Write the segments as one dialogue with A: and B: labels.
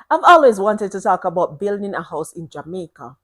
A: I've always wanted to talk about building a house in Jamaica.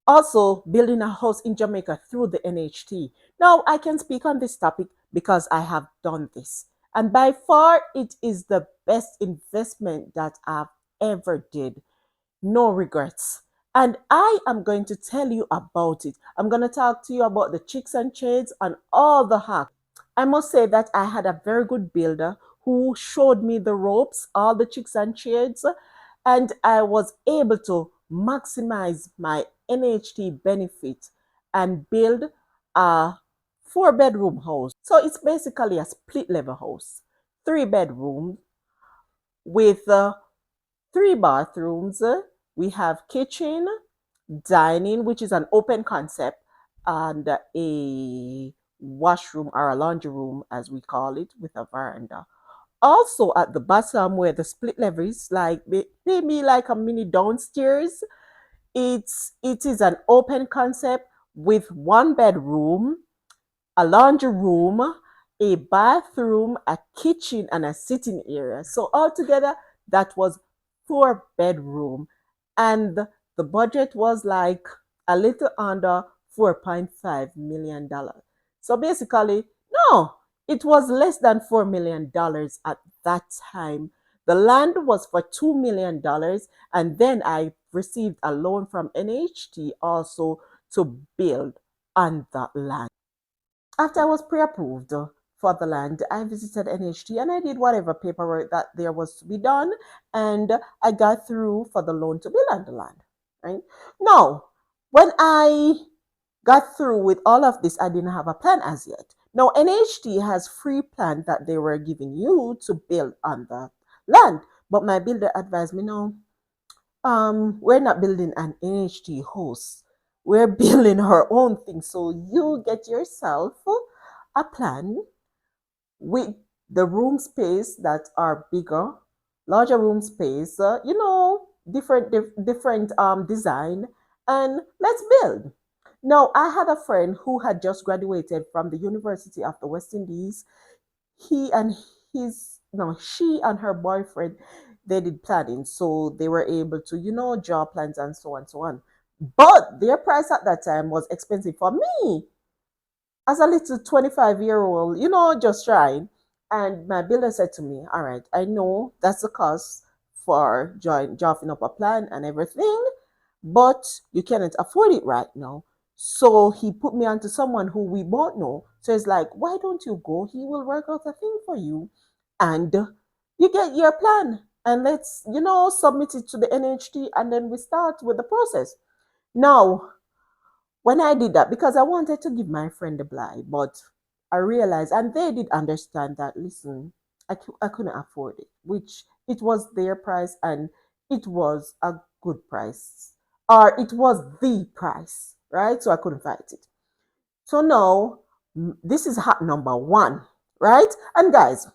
A: Also, building a house in Jamaica through the NHT. Now, I can speak on this topic because I have done this. And by far, it is the best investment that I've ever did. No regrets. And I am going to tell you about it. I'm going to talk to you about the tricks and trades and all the hacks. I must say that I had a very good builder who showed me the ropes, all the tricks and trades, and I was able to maximize my NHT benefit and build a 4 bedroom house. So it's basically a split level house, 3 bedrooms with 3 bathrooms. We have kitchen, dining, which is an open concept, and a washroom or a laundry room, as we call it, with a veranda. Also, at the bottom where the split level is, like maybe like a mini downstairs, it is an open concept with 1 bedroom, a laundry room, a bathroom, a kitchen, and a sitting area. So altogether, that was 4 bedroom, and the budget was like a little under $4.5 million. So basically, no, it was less than $4 million at that time. The land was for $2 million, and then I received a loan from NHT also to build on that land. After I was pre-approved for the land, I visited NHT and I did whatever paperwork that there was to be done, and I got through for the loan to build on the land. Right now, when I got through with all of this, I didn't have a plan as yet. Now, NHT has free plan that they were giving you to build on the land, but my builder advised me, no, we're not building an NHT house. We're building our own thing. So you get yourself a plan with the room space that are bigger, larger room space, different design, and let's build. Now, I had a friend who had just graduated from the University of the West Indies. He and his no she and her boyfriend, they did planning, so they were able to draw plans and so on and so on, but their price at that time was expensive for me as a little 25-year-old, just trying. And my builder said to me, all right, I know that's the cost for drafting up a plan and everything, but you cannot afford it right now. So he put me onto someone who we both know. So it's like, why don't you go? He will work out a thing for you, and you get your plan. And let's, submit it to the NHT, and then we start with the process. Now, when I did that, because I wanted to give my friend the blight, but I realized, and they did understand that, listen, I couldn't afford it, which it was their price and it was a good price, or it was the price, right? So I couldn't fight it. So now, this is hack number one, right? And guys,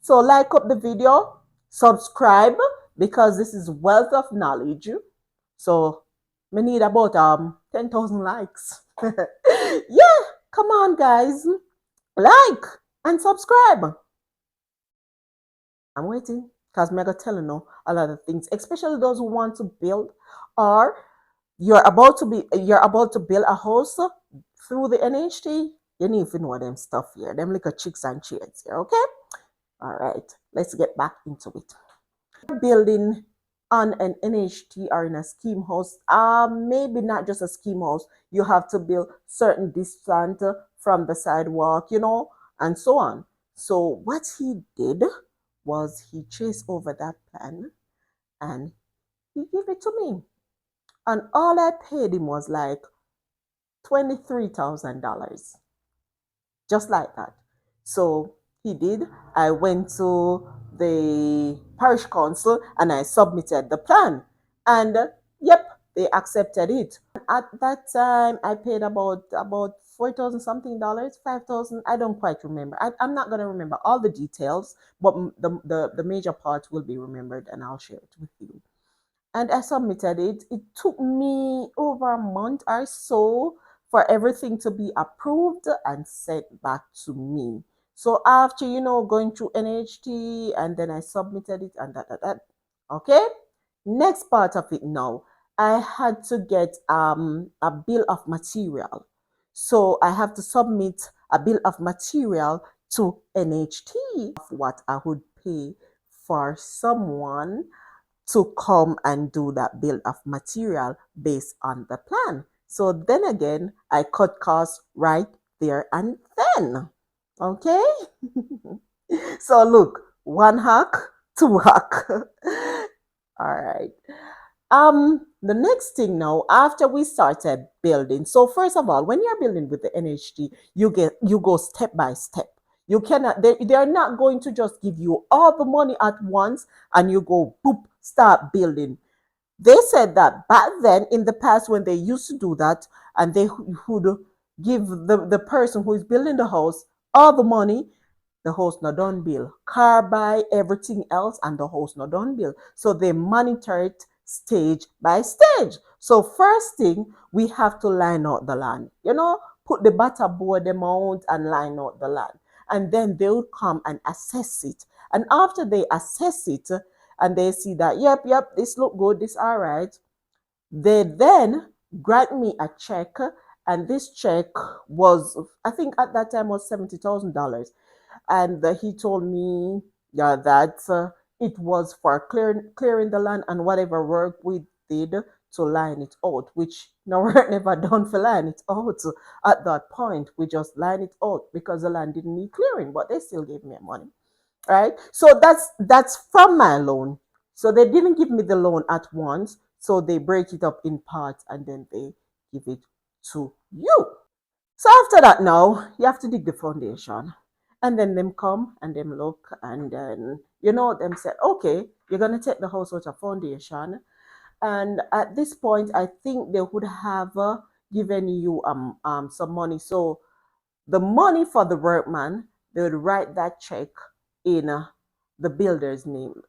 A: so like up the video, subscribe, because this is wealth of knowledge. So we need about 10,000 likes. Yeah, come on, guys, like and subscribe. I'm waiting because Mega telling you a lot of things, especially those who want to build, or you're about to build a house through the NHT. You need to know them stuff here, them little tricks and trades here, okay? All right, let's get back into it. Building on an NHT or in a scheme house, maybe not just a scheme house, you have to build certain distance from the sidewalk, and so on. So what he did was he chased over that plan and he gave it to me. And all I paid him was like $23,000, just like that. So he did. I went to the parish council and I submitted the plan. And yep, they accepted it. At that time, I paid about 4,000 something dollars, 5,000. I don't quite remember. I'm not gonna remember all the details, but the major part will be remembered, and I'll share it with you. And I submitted it. It took me over a month or so for everything to be approved and sent back to me. So after, going through NHT, and then I submitted it and that. Okay. Next part of it now, I had to get a bill of material. So I have to submit a bill of material to NHT of what I would pay for someone to come and do that bill of material based on the plan. So then again, I cut costs right there and then. Okay? So look, one hack, two hack. All right. The next thing now, after we started building, so first of all, when you're building with the NHD, you go step by step. You cannot, they're not going to just give you all the money at once and you go boop, start building. They said that back then in the past when they used to do that, and they would give the person who is building the house all the money, the host not done bill. Car buy everything else and the host not done bill. So they monitor it stage by stage. So first thing, we have to line out the land. Put the butter board amount and line out the land. And then they will come and assess it. And after they assess it and they see that, yep, this look good, this all right, they then grant me a check. And this check was, I think at that time was $70,000, and he told me, yeah, that it was for clearing the land and whatever work we did to line it out, which no work never done for line it out. At that point, we just line it out because the land didn't need clearing, but they still gave me money, right? So that's from my loan. So they didn't give me the loan at once, so they break it up in parts and then they give it to you. So after that, now you have to dig the foundation, and then them come and them look, and then them said, okay, you're gonna take the house out of foundation, and at this point, I think they would have given you some money. So the money for the workman, they would write that check in the builder's name.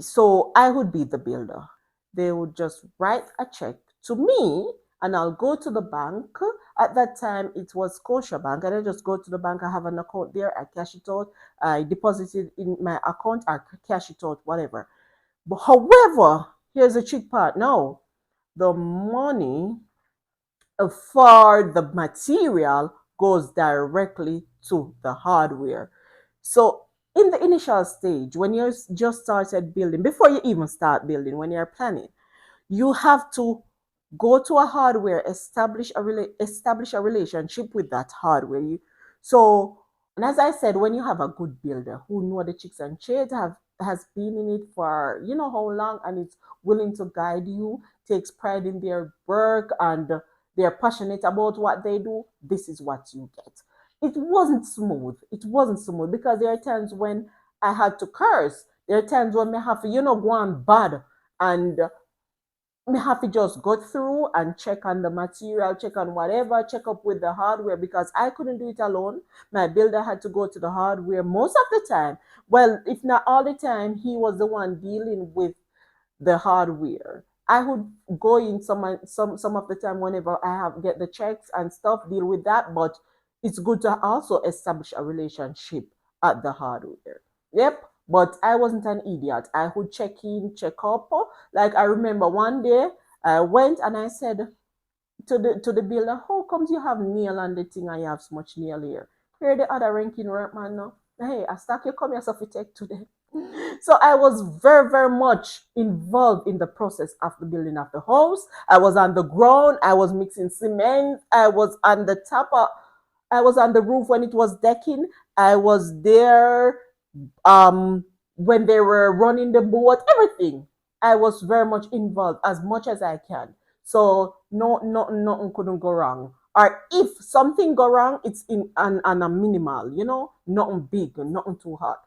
A: So I would be the builder. They would just write a check to me and I'll go to the bank. At that time, it was Scotia Bank, and I just go to the bank. I have an account there. I cash it out. I deposit it in my account. I cash it out, whatever. But however, here's the trick part. Now, the money for the material goes directly to the hardware. So in the initial stage, when you just started building, before you even start building, when you're planning, you have to go to a hardware, establish a relationship with that hardware. So, and as I said, when you have a good builder who know the chicks and shades, has been in it for how long, and is willing to guide you, takes pride in their work, and they're passionate about what they do, this is what you get. It wasn't smooth. It wasn't smooth because there are times when I had to curse. There are times when I have to, go on bad, and me have to just go through and check on the material, check on whatever, check up with the hardware because I couldn't do it alone. My builder had to go to the hardware most of the time. Well, if not all the time, he was the one dealing with the hardware. I would go in some of the time whenever I have get the checks and stuff, deal with that. But it's good to also establish a relationship at the hardware. Yep. But I wasn't an idiot. I would check in, check up. Like I remember one day I went and I said to the builder, how comes you have nail on the thing and you have so much nail here? Here the other ranking workman now. Hey, I stack you come here so take today. So I was very, very much involved in the process of the building of the house. I was on the ground, I was mixing cement, I was on the top of, I was on the roof when it was decking, I was there when they were running the boat, everything. I was very much involved as much as I can. So nothing couldn't go wrong. Or if something go wrong, it's in on a minimal, nothing big, nothing too hard.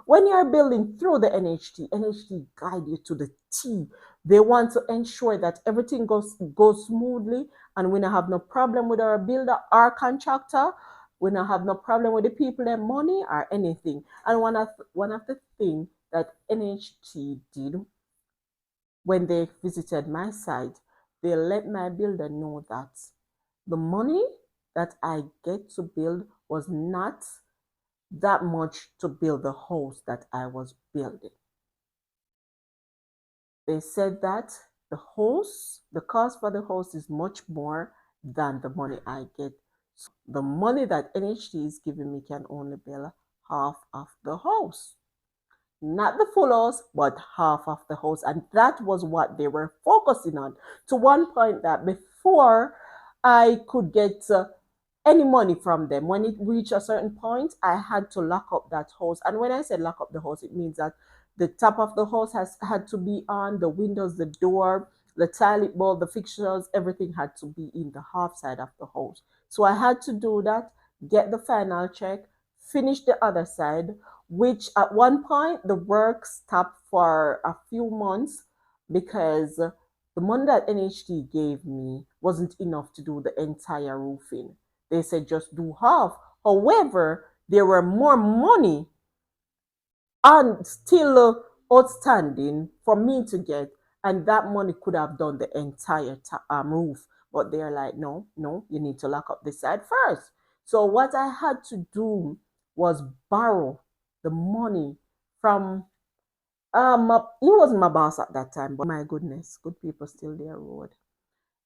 A: When you're building through the NHT guide you to the T. They want to ensure that everything goes smoothly, and we don't have no problem with our builder, our contractor. We don't have no problem with the people, their money or anything. And one of the things that NHT did when they visited my site, they let my builder know that the money that I get to build was not that much to build the house that I was building. They said that the cost for the host is much more than the money I get. So the money that NHT is giving me can only bill half of the house. Not the full house, but half of the house. And that was what they were focusing on. To one point that before I could get any money from them. When it reached a certain point, I had to lock up that house. And when I said lock up the house, it means that the top of the house has had to be on, the windows, the door, the toilet bowl, the fixtures, everything had to be in the half side of the house. So I had to do that, get the final check, finish the other side, which at one point the work stopped for a few months because the money that NHT gave me wasn't enough to do the entire roofing. They said just do half. However, there were more money and still outstanding for me to get, and that money could have done the entire roof. But they're like, no, no, you need to lock up this side first. So what I had to do was borrow the money from he wasn't my boss at that time, but my goodness, good people still there road.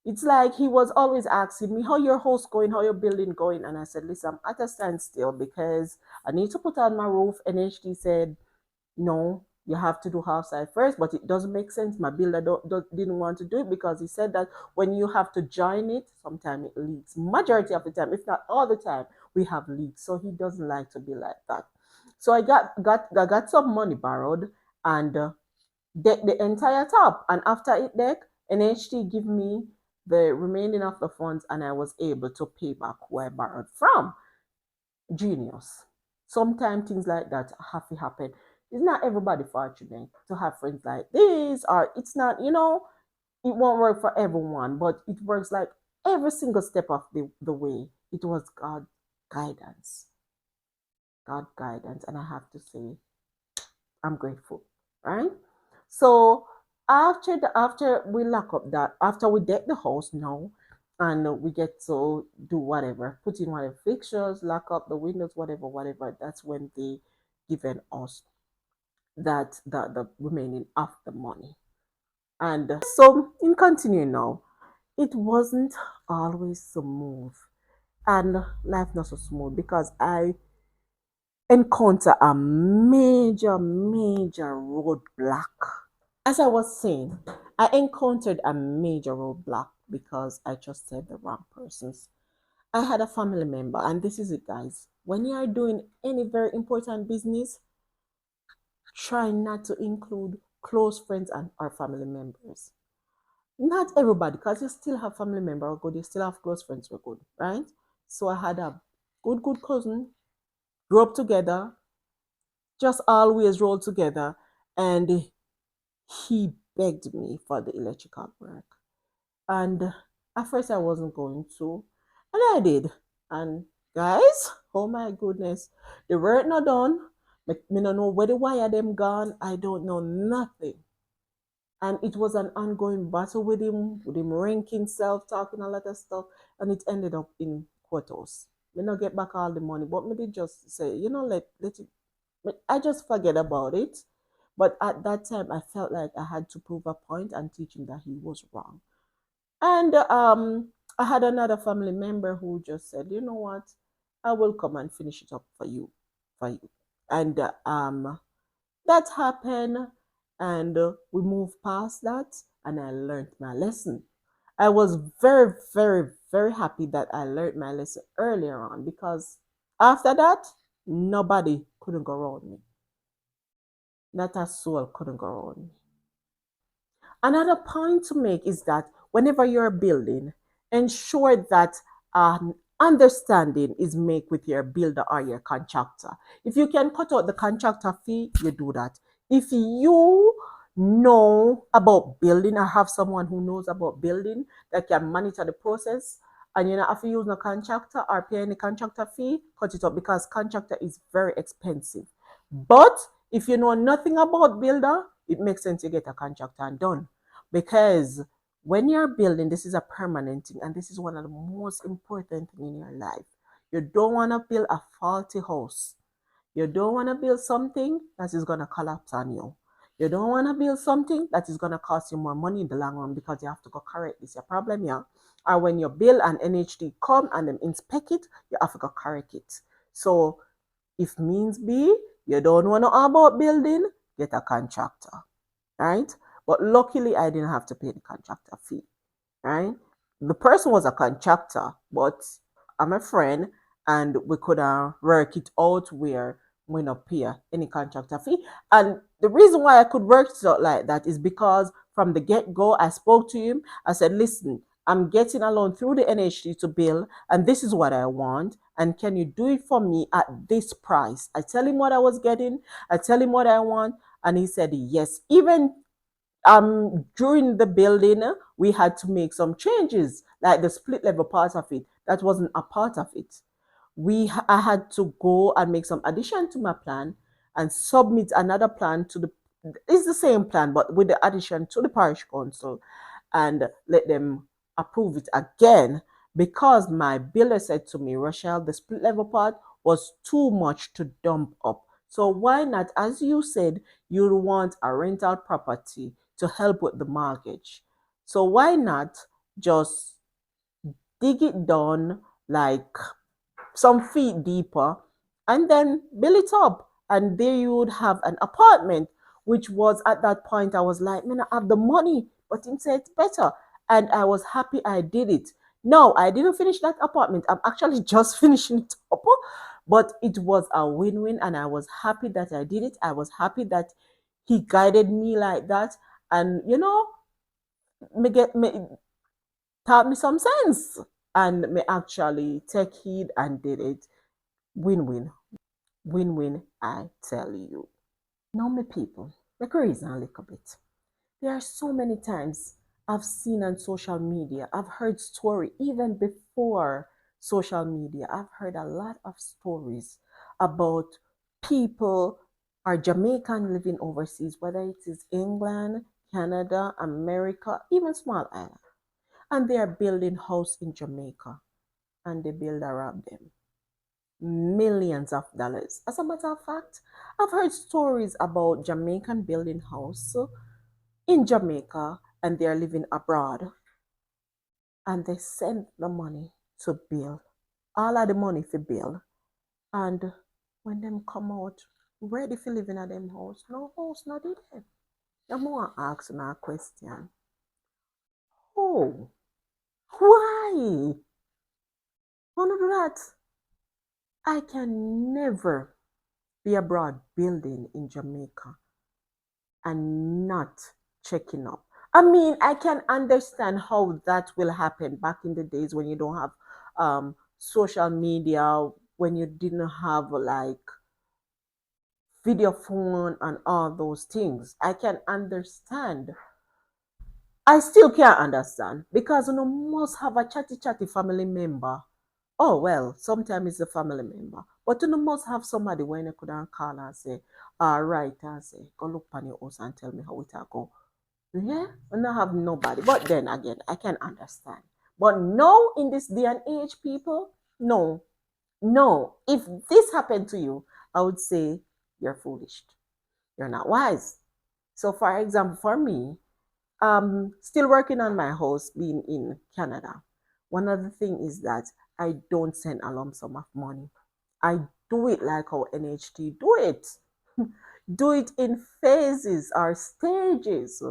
A: It's like he was always asking me how your house going, how your building going, and I said, listen, I'm at a standstill because I need to put on my roof. And NHD said, no, you have to do half side first, but it doesn't make sense. My builder didn't want to do it because he said that when you have to join it, sometimes it leaks. Majority of the time, if not all the time, we have leaks. So he doesn't like to be like that. So I got some money borrowed and deck the entire top. And after it deck, NHT give me the remaining of the funds and I was able to pay back who I borrowed from. Genius. Sometimes things like that have to happen. It's not everybody fortunate to have friends like this, or it's not, it won't work for everyone, but it works like every single step of the way. It was God guidance. God guidance. And I have to say, I'm grateful. Right? So after we lock up that, after we deck the house now, and we get to do whatever, put in whatever fixtures, lock up the windows, whatever, whatever. That's when they given us that the remaining of the money. And so in continuing now, it wasn't always smooth, and life not so smooth because I encounter a major roadblock. As I was saying, I encountered a major roadblock because I just said the wrong persons. I had a family member, and this is it, guys. When you are doing any very important business, try not to include close friends and or family members. Not everybody, because you still have family member who are good, you still have close friends who are good, right? So I had a good cousin, grew up together, just always rolled together, and he begged me for the electrical work. And at first I wasn't going to, and I did. And guys, oh my goodness, the work not done. Me no know where the wire them gone. I don't know nothing. And it was an ongoing battle with him ranking self, talking a lot of stuff, and it ended up in courthouse. Me not get back all the money, but me did just say, let it. I just forget about it. But at that time, I felt like I had to prove a point and teach him that he was wrong. And I had another family member who just said, you know what, I will come and finish it up for you. And that happened, and we moved past that, and I learned my lesson. I was very happy that I learned my lesson earlier on because after that, nobody couldn't go around me. Not a soul couldn't go around me. Another point to make is that whenever you're building, ensure that an understanding is made with your builder or your contractor. If you can cut out the contractor fee, you do that. If you know about building or have someone who knows about building that can monitor the process, and you know if you use a contractor or pay any contractor fee, cut it out because contractor is very expensive. But if you know nothing about builder, it makes sense you get a contractor and done. Because when you're building, this is a permanent thing, and this is one of the most important things in your life. You don't want to build a faulty house. You don't want to build something that is going to collapse on you. You don't want to build something that is going to cost you more money in the long run because you have to go correct this your problem, yeah. Or when you build an NHD come and then inspect it, you have to go correct it. So if means be you don't want to know about building, get a contractor, right? But luckily I didn't have to pay the contractor fee, right? The person was a contractor, but I'm a friend and we could work it out where we not pay any contractor fee. And the reason why I could work it out like that is because from the get-go, I spoke to him. I said, listen, I'm getting a loan through the NHD to build, and this is what I want. And can you do it for me at this price? I tell him what I was getting, I tell him what I want, and he said yes. Even during the building we had to make some changes like the split level part of it that wasn't a part of it. I had to go and make some addition to my plan and submit another plan to the it's the same plan but with the addition to the parish council and let them approve it again because my builder said to me, Rochelle, the split level part was too much to dump up. So why not, as you said, you want a rental property to help with the mortgage. So why not just dig it down like some feet deeper and then build it up? And there you would have an apartment, which was at that point, I was like, man, I have the money, but instead it's better. And I was happy I did it. No, I didn't finish that apartment. I'm actually just finishing it up. But it was a win win, and I was happy that I did it. I was happy that he guided me like that. And, me taught me some sense and me actually take heed and did it. Win win. Win win, I tell you. Now, my people, make a reason a little bit. There are so many times I've seen on social media, I've heard story even before social media. I've heard a lot of stories about people are Jamaican living overseas, whether it is England, Canada, America, even small island, and they are building house in Jamaica and they build around them millions of dollars. As a matter of fact, I've heard stories about Jamaican building house in Jamaica and they're living abroad and they send the money to build. All of the money for build. And when them come out, ready for living at them house, not did it. I'm more asking a question. Oh, why? Wanna do that? I can never be abroad building in Jamaica and not checking up. I mean, I can understand how that will happen back in the days when you don't have social media, when you didn't have like video phone and all those things. I can understand. I still can't understand because you know, must have a chatty chatty family member. Oh well, sometimes it's a family member, but you know, must have somebody when you could call and say, "All right," and say, "Go look on your house and tell me how it go." Yeah, we not have nobody. But then again, I can understand. But no, in this day and age, people, no, no. If this happened to you, I would say you're foolish. You're not wise. So, for example, for me, still working on my house being in Canada. One other thing is that I don't send a lump sum of money. I do it like how NHT do it. Do it in phases or stages,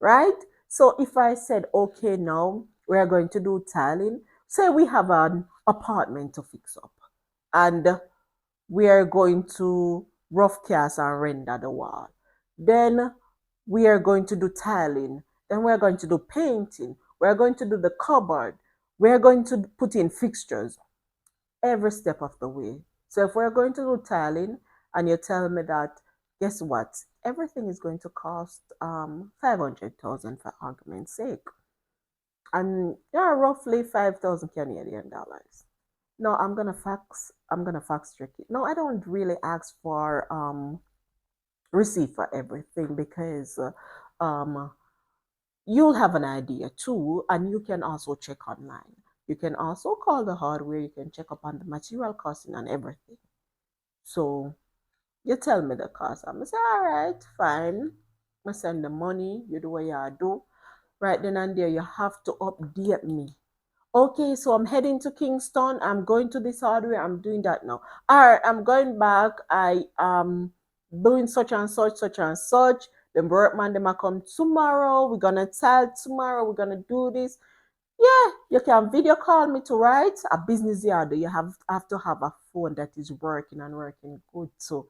A: right? So if I said, okay, now we are going to do tiling, say we have an apartment to fix up, and we are going to rough cast and render the wall. Then we are going to do tiling. Then we are going to do painting. We are going to do the cupboard. We are going to put in fixtures every step of the way. So if we're going to do tiling and you tell me that, guess what? Everything is going to cost 500,000 for argument's sake. And yeah, roughly 5,000 Canadian dollars. No, I'm gonna fax check it. No, I don't really ask for receipt for everything because you'll have an idea too, and you can also check online. You can also call the hardware, you can check up on the material costing and everything. So you tell me the cost. I'm gonna say, all right, fine. I send the money, you do what you do. Right then and there, you have to update me. Okay, so I'm heading to Kingston. I'm going to this hardware. I'm doing that now. All right, I'm going back. I am doing such and such, such and such. The workman, them are come tomorrow. We're gonna tell tomorrow. We're gonna do this. Yeah, you can video call me to write a business yard. You have to have a phone that is working and working good. So,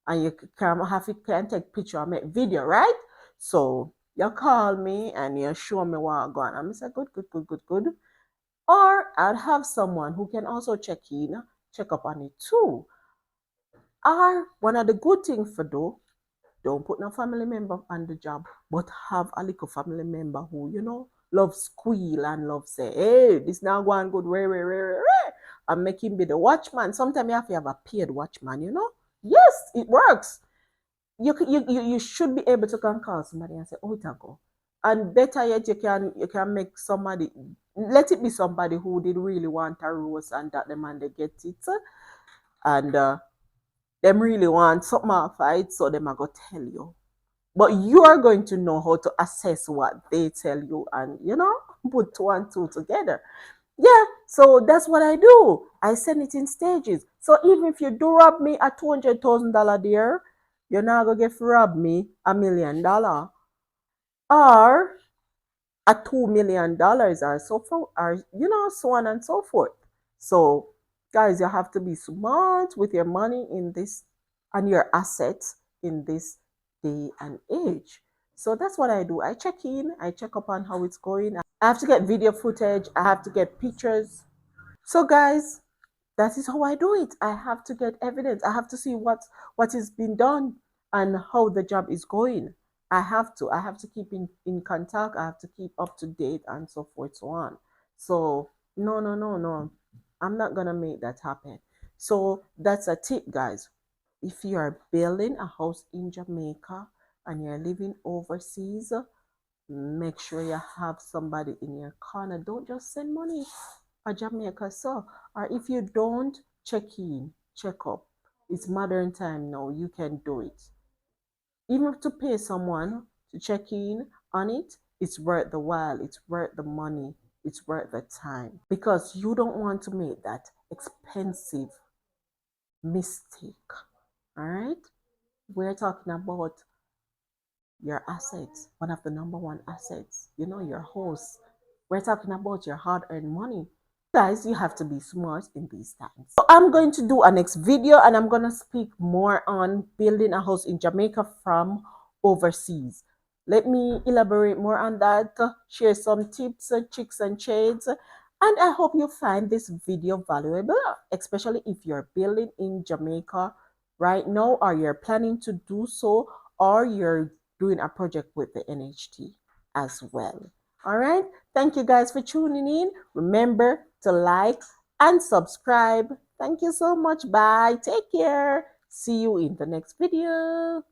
A: and you can take picture and make video, right? So you call me and you show me what I'm going. I'm say good, good, good, good, good. Or I'd have someone who can also check up on it too. Or one of the good things for do, don't put no family member on the job, but have a little family member who, love squeal and love say, hey, this now going good, and make him be the watchman. Sometimes you have to have a paid watchman. Yes, it works. You should be able to call somebody and say, oh, it go. And better yet, you can make somebody, let it be somebody who did really want a rose and that the man they get it, and them really want something off it, so them are gonna tell you. But you are going to know how to assess what they tell you and put two and two together. Yeah, so that's what I do. I send it in stages. So even if you do rob me a $200,000 there, you're not gonna get rob me $1 million or a $2 million or so forth, or so on and so forth. So guys, you have to be smart with your money in this and your assets in this day and age. So that's what I do. I check in, I check up on how it's going. I have to get video footage, I have to get pictures. So guys, that is how I do it. I have to get evidence. I have to see what is being done and how the job is going. I have to keep in contact. I have to keep up to date and so forth, so on. So no, no, no, no. I'm not gonna make that happen. So that's a tip, guys. If you are building a house in Jamaica and you're living overseas, make sure you have somebody in your corner. Don't just send money a Jamaica. So, or if you don't, check in, check up. It's modern time now. You can do it. Even to pay someone to check in on it, it's worth the while. It's worth the money. It's worth the time because you don't want to make that expensive mistake. All right. We're talking about your assets, one of the number one assets, your house. We're talking about your hard earned money. Guys, you have to be smart in these times. So I'm going to do a next video and I'm going to speak more on building a house in Jamaica from overseas. Let me elaborate more on that, share some tips, tricks and trades. And I hope you find this video valuable, especially if you're building in Jamaica right now, or you're planning to do so, or you're doing a project with the NHT as well. All right. Thank you guys for tuning in. Remember to like and subscribe. Thank you so much. Bye. Take care. See you in the next video.